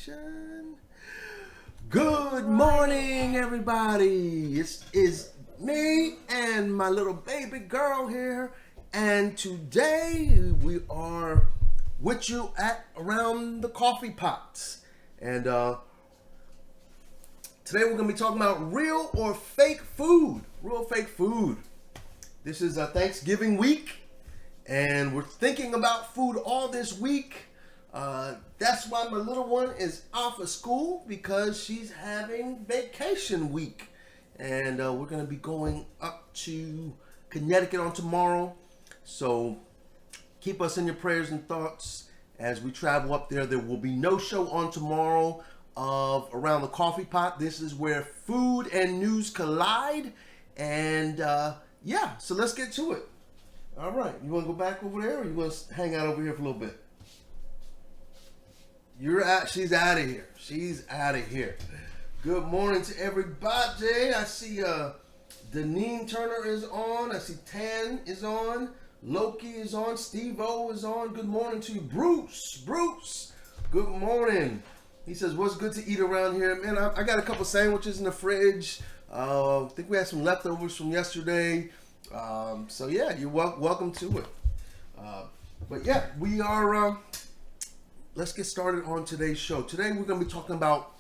Action. Good morning, everybody. It's me and my little baby girl here, and today we are with you at around the coffee pots. And today we're gonna be talking about real or fake food. Real or fake food. This is a Thanksgiving week, and we're thinking about food all this week. That's why my little one is off of school, because she's having vacation week. And we're going to be going up to Connecticut on tomorrow. So keep us in your prayers and thoughts as we travel up there. There will be no show on tomorrow of Around the Coffee Pot. This is where food and news collide. And yeah, so let's get to it. All right, you want to go back over there, or you want to hang out over here for a little bit? She's out of here. She's out of here. Good morning to everybody. I see Deneen Turner is on. I see Tan is on. Loki is on. Steve-O is on. Good morning to you. Bruce, good morning. He says, what's good to eat around here? Man, I got a couple sandwiches in the fridge. I think we had some leftovers from yesterday. So yeah, you're welcome to it. But yeah, we are... let's get started on today's show. Today we're going to be talking about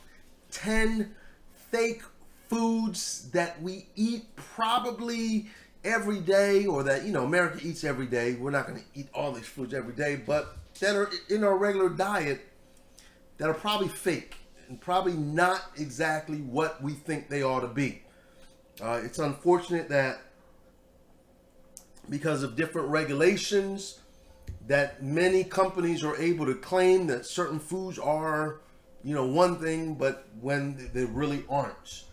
10 fake foods that we eat probably every day, or that, America eats every day. We're not going to eat all these foods every day, but that are in our regular diet that are probably fake and probably not exactly what we think they ought to be. It's unfortunate that because of different regulations, that many companies are able to claim that certain foods are, one thing, but when they really aren't.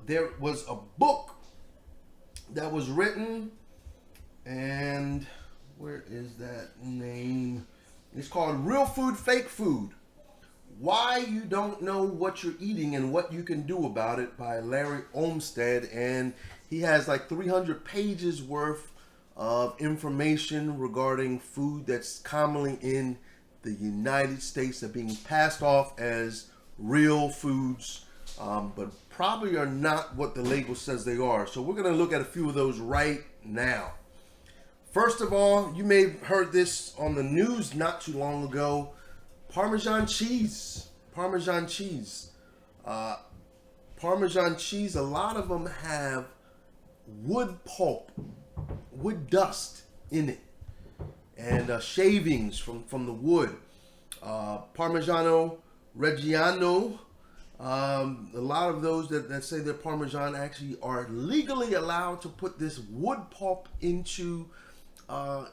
There was a book that was written, and where is that name? It's called Real Food, Fake Food: Why You Don't Know What You're Eating and What You Can Do About It, by Larry Olmsted. And he has like 300 pages worth of information regarding food that's commonly in the United States that are being passed off as real foods, but probably are not what the label says they are. So we're going to look at a few of those right now. First of all, you may have heard this on the news not too long ago. Parmesan cheese. Parmesan cheese. Parmesan cheese, a lot of them have wood pulp, wood dust in it, and shavings from the wood. Parmigiano Reggiano, a lot of those that say they're Parmesan actually are legally allowed to put this wood pulp into their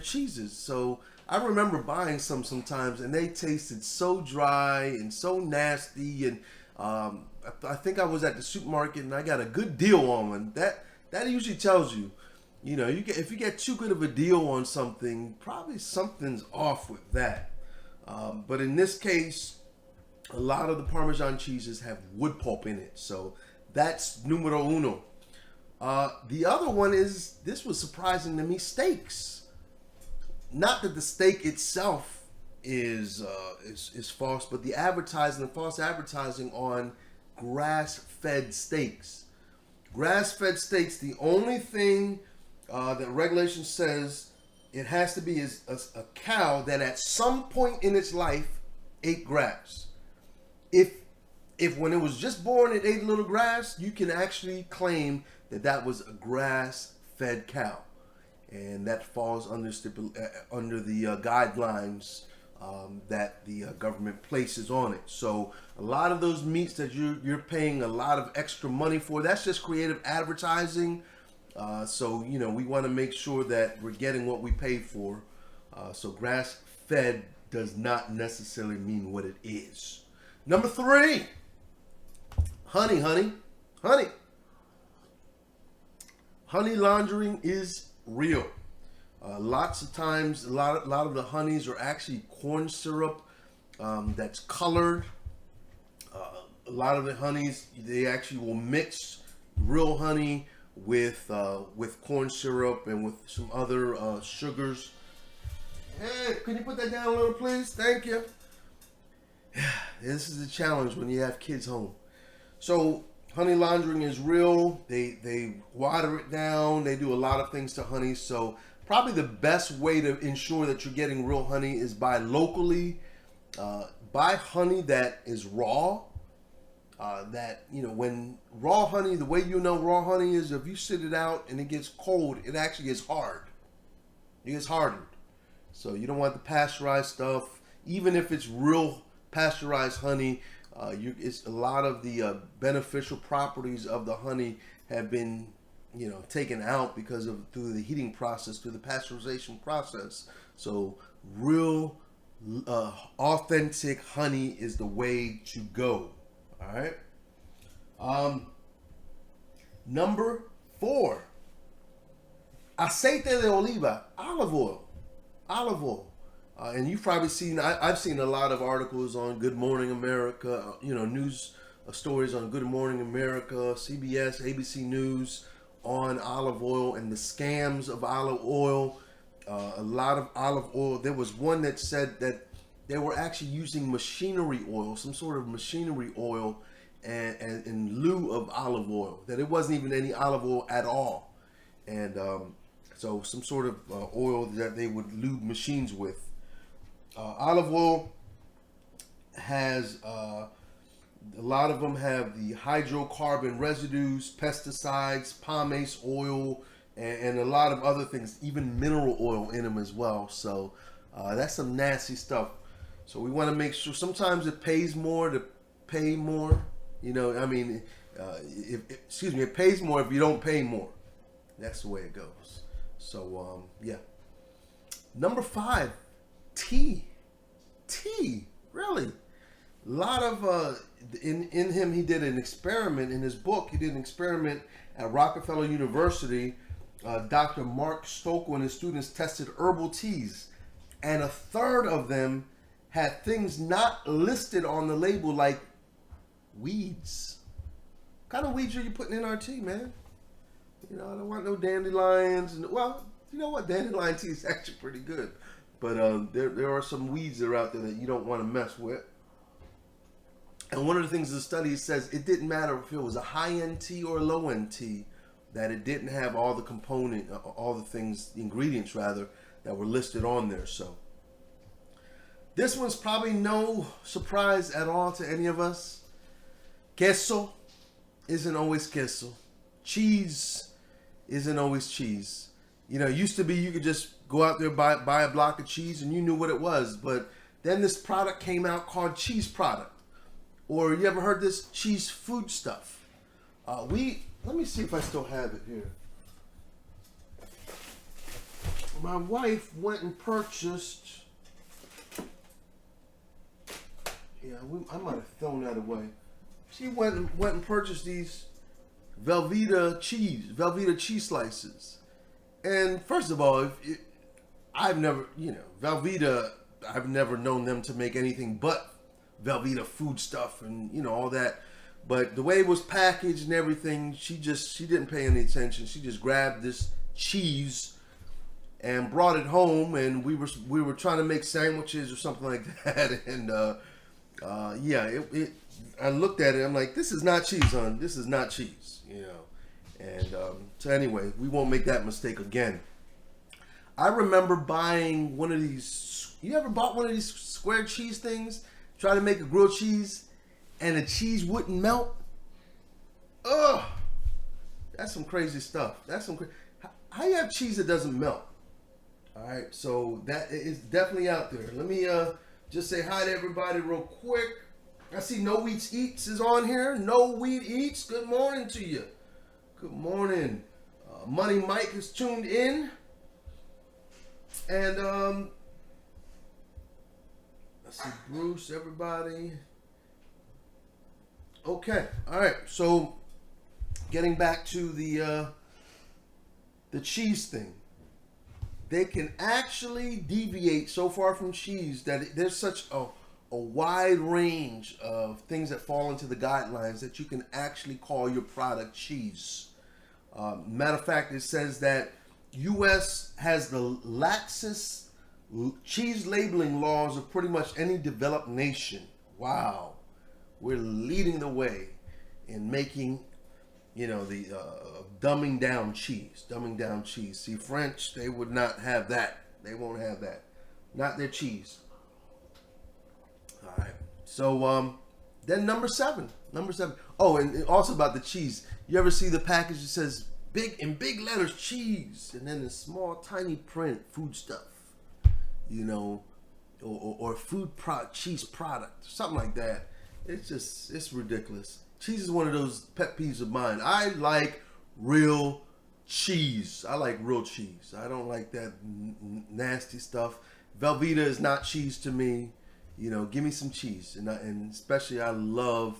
cheeses. So I remember buying some sometimes, and they tasted so dry and so nasty. And I think I was at the supermarket and I got a good deal on one. That usually tells you, if you get too good of a deal on something, probably something's off with that. But in this case, a lot of the Parmesan cheeses have wood pulp in it. So that's numero uno. The other one is, this was surprising to me, steaks. Not that the steak itself is false, but the false advertising on grass-fed steaks. Grass-fed steaks, the only thing that regulation says it has to be is a cow that at some point in its life ate grass. If when it was just born it ate a little grass, you can actually claim that was a grass-fed cow, and that falls under the guidelines that the government places on it. So a lot of those meats that you're paying a lot of extra money for, that's just creative advertising. So we want to make sure that we're getting what we pay for. So grass-fed does not necessarily mean what it is. Number 3, honey. Honey laundering is real. Lots of times, a lot of the honeys are actually corn syrup that's colored. A lot of the honeys, they actually will mix real honey with corn syrup and with some other sugars. Hey, can you put that down a little, please? Thank you. this is a challenge when you have kids home. So honey laundering is real. They water it down. They do a lot of things to honey. So probably the best way to ensure that you're getting real honey is buy locally. Buy honey that is raw. When raw honey, the way you know raw honey is if you sit it out and it gets cold, it actually gets hard. It gets hardened. So you don't want the pasteurized stuff. Even if it's real pasteurized honey, it's a lot of the beneficial properties of the honey have been, taken out because of through the heating process, through the pasteurization process. So real, authentic honey is the way to go. All right. Number 4, aceite de oliva, olive oil. Olive oil. And you've probably seen, I've seen a lot of articles on Good Morning America, news stories on Good Morning America, CBS, ABC News on olive oil and the scams of olive oil. A lot of olive oil. There was one that said that they were actually using machinery oil, some sort of machinery oil, and in lieu of olive oil. That it wasn't even any olive oil at all. And so some sort of oil that they would lube machines with. Olive oil has a lot of them have the hydrocarbon residues, pesticides, pomace oil, and a lot of other things, even mineral oil in them as well. So that's some nasty stuff. So we want to make sure. Sometimes it pays more to pay more. It pays more if you don't pay more. That's the way it goes. So yeah. Number 5, tea. Tea, really. A lot of in him, he did an experiment in his book. He did an experiment at Rockefeller University. Dr. Mark Stokely and his students tested herbal teas, and a third of them had things not listed on the label, like weeds. What kind of weeds are you putting in our tea, man? I don't want no dandelions. Well, you know what? Dandelion tea is actually pretty good. But there are some weeds that are out there that you don't want to mess with. And one of the things the study says, it didn't matter if it was a high-end tea or a low-end tea, that it didn't have all the ingredients rather, that were listed on there. So this one's probably no surprise at all to any of us. Queso isn't always queso. Cheese isn't always cheese. It used to be you could just go out there buy a block of cheese and you knew what it was. But then this product came out called cheese product. Or you ever heard this cheese food stuff? Let me see if I still have it here. My wife went and purchased. I might have thrown that away. She went and purchased these Velveeta cheese slices. And first of all, I've never known them to make anything but Velveeta food stuff and all that. But the way it was packaged and everything, she didn't pay any attention. She just grabbed this cheese and brought it home, and we were trying to make sandwiches or something like that. And I looked at it. I'm like, this is not cheese, hon. This is not cheese, And so anyway, we won't make that mistake again. I remember buying one of these. You ever bought one of these square cheese things? Try to make a grilled cheese, and the cheese wouldn't melt. Ugh, that's some crazy stuff. How you have cheese that doesn't melt? All right, so that is definitely out there. Let me just say hi to everybody real quick. I see No Wheat Eats is on here. No Wheat Eats, good morning to you. Good morning. Money Mike is tuned in. And let's see, Bruce, everybody. Okay, all right. So getting back to the cheese thing, they can actually deviate so far from cheese that there's such a wide range of things that fall into the guidelines that you can actually call your product cheese. Matter of fact, it says that U.S. has the laxest cheese labeling laws of pretty much any developed nation. wow, we're leading the way in making, the dumbing down cheese. Dumbing down cheese. See, French, they would not have that. They won't have that. Not their cheese. All right. So, then number seven. Number seven. Oh, and also about the cheese. You ever see the package that says in big letters, cheese, and then in small, tiny print, food stuff, or cheese product, something like that. It's ridiculous. Cheese is one of those pet peeves of mine. I like real cheese. I like real cheese. I don't like that nasty stuff. Velveeta is not cheese to me. Give me some cheese, and especially I love.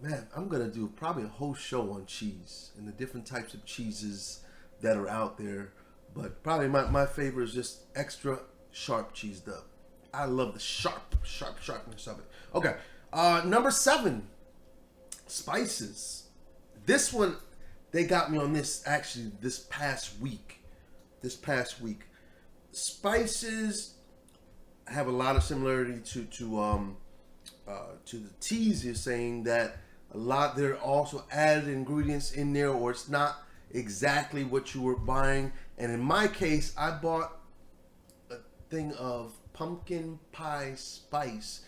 Man, I'm gonna do probably a whole show on cheese and the different types of cheeses that are out there. But probably my favorite is just extra sharp cheese though. I love the sharpness of it. Okay, number 7, spices. This one, they got me on this actually this past week. Spices have a lot of similarity to the teas. You're saying that there are also added ingredients in there, or it's not exactly what you were buying. And in my case, I bought a thing of pumpkin pie spice.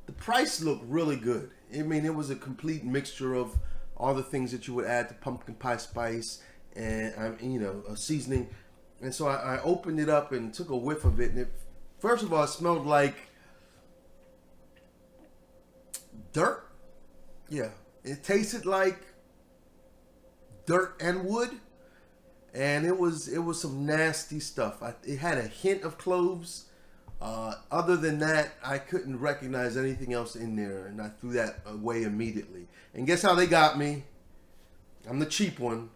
The price looked really good. I mean, it was a complete mixture of all the things that you would add to pumpkin pie spice and a seasoning. And so I opened it up and took a whiff of it, and first of all, it smelled like dirt. Yeah, it tasted like dirt and wood, and it was some nasty stuff. It had a hint of cloves. Other than that, I couldn't recognize anything else in there, and I threw that away immediately. And guess how they got me? I'm the cheap one.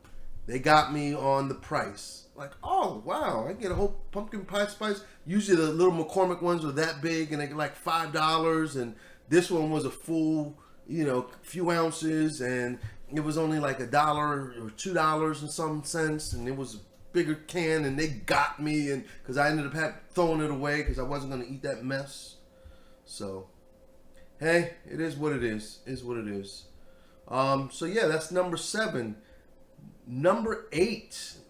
They got me on the price. Like, oh wow, I get a whole pumpkin pie spice. Usually the little McCormick ones are that big, and they're like $5, and this one was a full, few ounces, and it was only like $1 or $2 and some cents, and it was a bigger can, and they got me, and because I ended up throwing it away because I wasn't going to eat that mess. So, hey, it is what it is. Is what it is. So yeah, that's number 7. Number 8.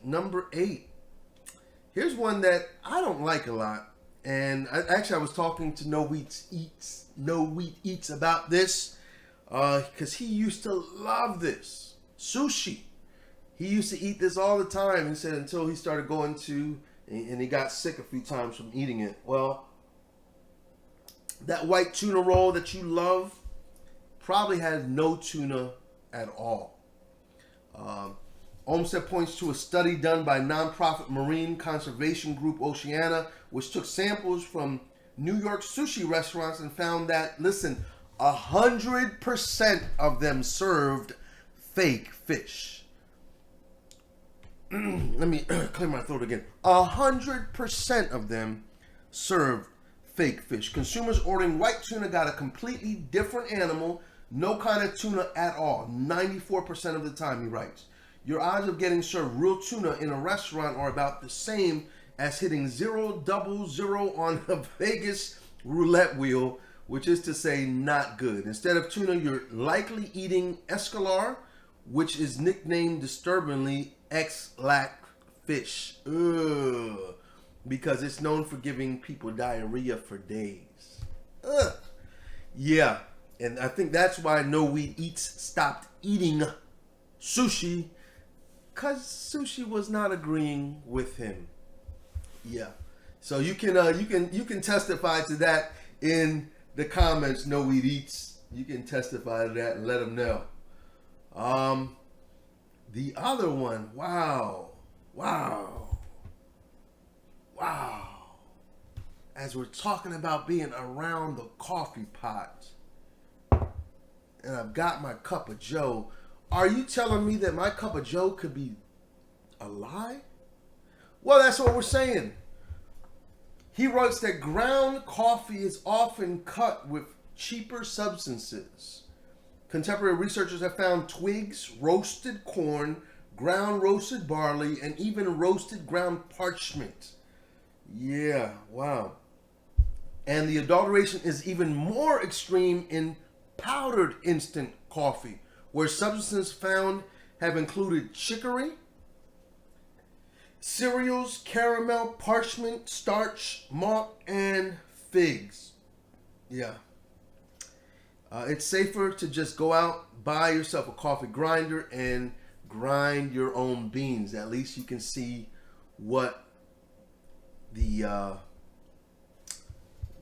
Here's one that I don't like a lot, and I was talking to No Wheat Eats about this, because he used to love this sushi. He used to eat this all the time. He said until he started going to, and he got sick a few times from eating it. Well, that white tuna roll that you love probably has no tuna at all. Olmsted points to a study done by nonprofit marine conservation group Oceana, which took samples from New York sushi restaurants and found that, listen, 100% of them served fake fish. Let me clear my throat again. 100% of them served fake fish. Consumers ordering white tuna got a completely different animal, no kind of tuna at all. 94% of the time, he writes. Your odds of getting served real tuna in a restaurant are about the same as hitting 000 on a Vegas roulette wheel, which is to say not good. Instead of tuna, you're likely eating escalar, which is nicknamed disturbingly X-lac fish. Ugh. Because it's known for giving people diarrhea for days. Ugh. Yeah, and I think that's why No Wheat Eats stopped eating sushi, because sushi was not agreeing with him. Yeah, so you can testify to that in the comments. No Wheat Eats, you can testify to that and let them know. The other one, wow. As we're talking about being around the coffee pot, and I've got my cup of joe. Are you telling me that my cup of joe could be a lie? Well, that's what we're saying. He writes that ground coffee is often cut with cheaper substances. Contemporary researchers have found twigs, roasted corn, ground roasted barley, and even roasted ground parchment. Yeah, wow. And the adulteration is even more extreme in powdered instant coffee, where substances found have included chicory, cereals, caramel, parchment, starch, malt, and figs. Yeah. It's safer to just go out, buy yourself a coffee grinder, and grind your own beans. At least you can see what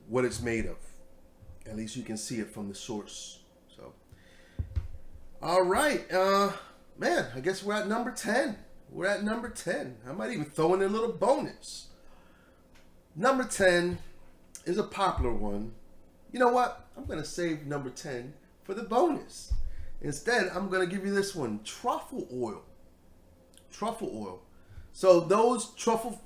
what it's made of. At least you can see it from the source. So, all right, man. I guess we're at number 10. We're at number 10. I might even throw in a little bonus. Number 10 is a popular one. You know what? I'm going to save number 10 for the bonus. Instead, I'm going to give you this one. Truffle oil. Truffle oil. So those truffle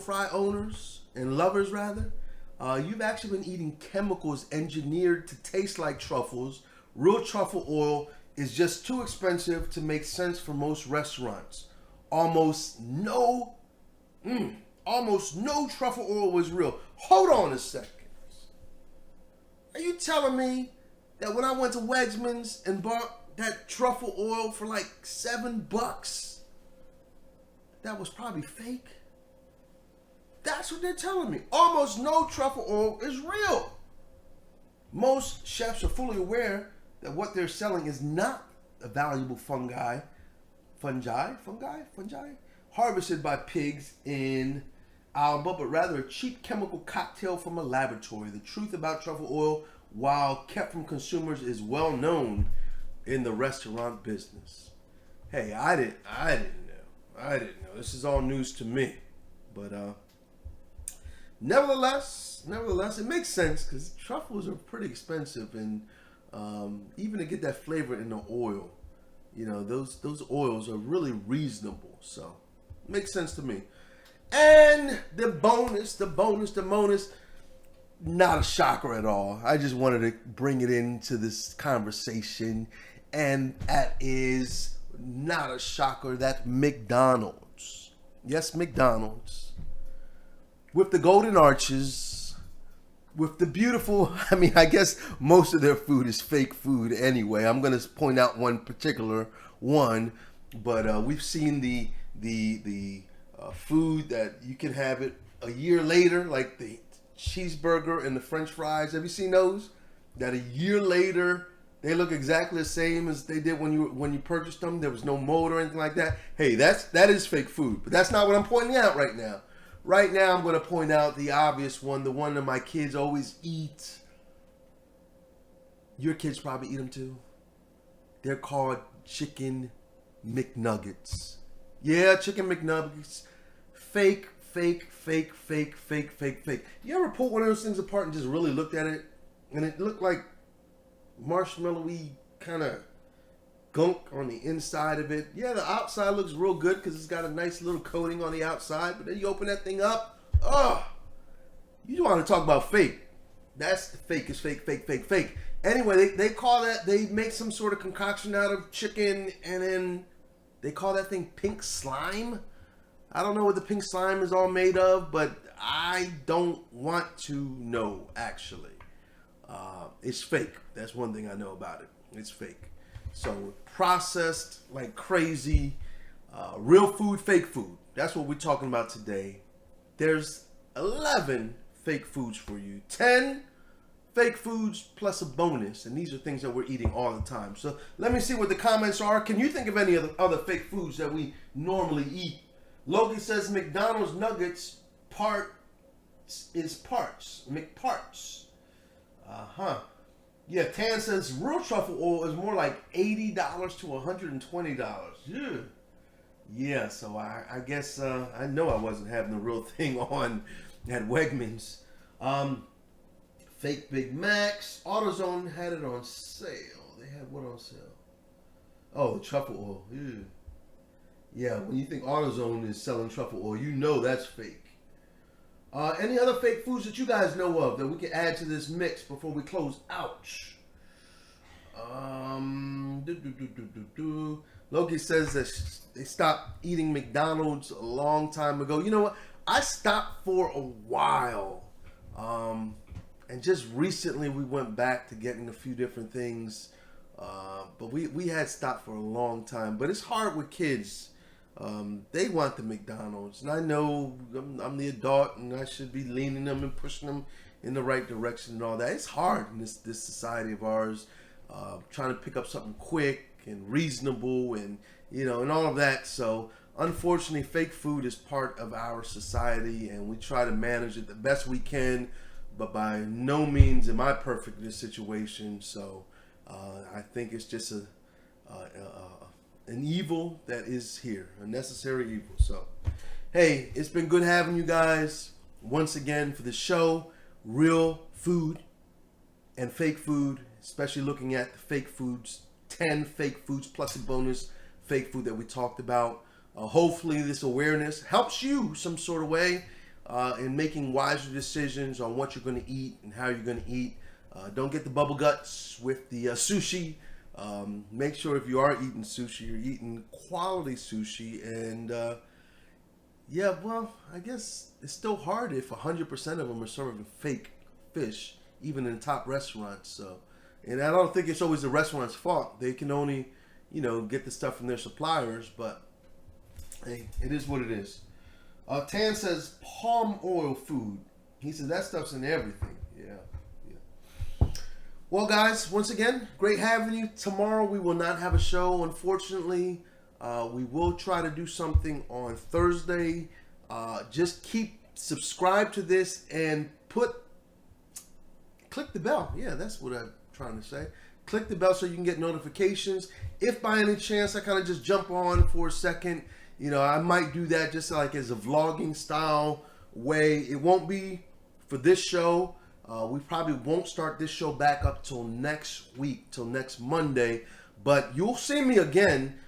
fry owners and lovers, rather, you've actually been eating chemicals engineered to taste like truffles. Real truffle oil is just too expensive to make sense for most restaurants. Almost no truffle oil was real. Hold on a second. Are you telling me that when I went to Wegmans and bought that truffle oil for like $7, that was probably fake? That's what they're telling me. Almost no truffle oil is real. Most chefs are fully aware that what they're selling is not a valuable fungi harvested by pigs in Alba, but rather a cheap chemical cocktail from a laboratory. The truth about truffle oil, while kept from consumers, is well known in the restaurant business. Hey, I didn't know. This is all news to me. But nevertheless, it makes sense because truffles are pretty expensive, and even to get that flavor in the oil, you know, those oils are really reasonable. So it makes sense to me. And the bonus, not a shocker at all. I just wanted to bring it into this conversation, and that is not a shocker. That's McDonald's. Yes, McDonald's. With the golden arches, with the beautiful, I guess most of their food is fake food anyway. I'm going to point out one particular one, but we've seen the food that you can have it a year later, like the cheeseburger and the French fries. Have you seen those? That a year later they look exactly the same as they did when you purchased them. There was no mold or anything like that. Hey, that is fake food, but that's not what I'm pointing out right now. Right now, I'm going to point out the obvious one, the one that my kids always eat. Your kids probably eat them too. They're called chicken McNuggets. Yeah, chicken McNuggets. Fake. You ever pull one of those things apart and just really looked at it, and it looked like marshmallowy kind of gunk on the inside of it? Yeah, the outside looks real good because it's got a nice little coating on the outside, but then you open that thing up, you want to talk about fake. That's the fake is fake. Anyway, they call that, they make some sort of concoction out of chicken, and then they call that thing pink slime. I don't know what the pink slime is all made of, but I don't want to know, actually. It's fake. That's one thing I know about it. It's fake. So processed like crazy. Real food, fake food. That's what we're talking about today. There's 11 fake foods for you. 10 fake foods plus a bonus. And these are things that we're eating all the time. So let me see what the comments are. Can you think of any other fake foods that we normally eat? Logan says McDonald's nuggets is parts. McParts. Yeah, Tan says real truffle oil is more like $80 to $120. Yeah, so I guess I know I wasn't having the real thing on at Wegmans. Fake Big Macs. AutoZone had it on sale. They had what on sale? Oh, the truffle oil. Ew. Yeah, when you think AutoZone is selling truffle oil, you know that's fake. Any other fake foods that you guys know of that we can add to this mix before we close out? Loki says that they stopped eating McDonald's a long time ago. You know what? I stopped for a while. and just recently we went back to getting a few different things. But we had stopped for a long time. But it's hard with kids. They want the McDonald's, and I know I'm the adult, and I should be leaning them and pushing them in the right direction and all that. It's hard in this society of ours, trying to pick up something quick and reasonable, and and all of that. So unfortunately, fake food is part of our society, and we try to manage it the best we can. But by no means am I perfect in this situation. So I think it's just an evil that is here, a necessary evil. So, hey, it's been good having you guys once again for the show. Real food and fake food, especially looking at the fake foods, 10 fake foods plus a bonus fake food that we talked about. Hopefully this awareness helps you some sort of way in making wiser decisions on what you're going to eat and how you're going to eat. Don't get the bubble guts with the sushi. Make sure if you are eating sushi, you're eating quality sushi. And yeah, well, I guess it's still hard if 100% of them are serving fake fish, even in top restaurants. So, and I don't think it's always the restaurant's fault. They can only, get the stuff from their suppliers. But hey, it is what it is. Tan says palm oil food. He says that stuff's in everything. Yeah. Well, guys, once again, great having you. Tomorrow we will not have a show, unfortunately. We will try to do something on Thursday. Just subscribe to this and click the bell. Yeah, that's what I'm trying to say. Click the bell so you can get notifications. If by any chance I kind of just jump on for a second, I might do that just like as a vlogging style way. It won't be for this show. We probably won't start this show back up till next week, till next Monday. But you'll see me again.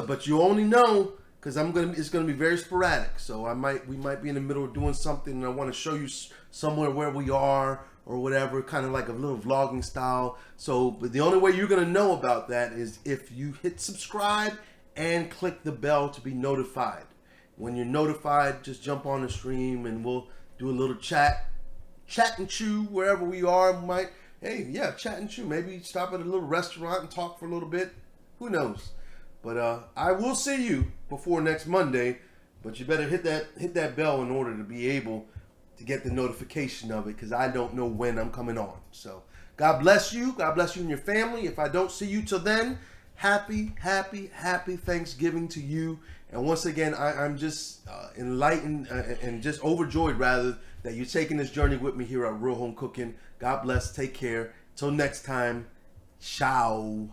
But you only know because it's gonna be very sporadic. So we might be in the middle of doing something, and I want to show you somewhere where we are or whatever, kind of like a little vlogging style. So, but the only way you're gonna know about that is if you hit subscribe and click the bell to be notified. When you're notified, just jump on the stream and we'll do a little chat and chew wherever we are. Chat and chew. Maybe stop at a little restaurant and talk for a little bit. Who knows? But I will see you before next Monday. But you better hit that bell in order to be able to get the notification of it, because I don't know when I'm coming on. So God bless you. God bless you and your family. If I don't see you till then, happy Thanksgiving to you. And once again, I'm just enlightened and just overjoyed, rather, that you're taking this journey with me here at Real Home Cooking. God bless. Take care. Till next time. Ciao.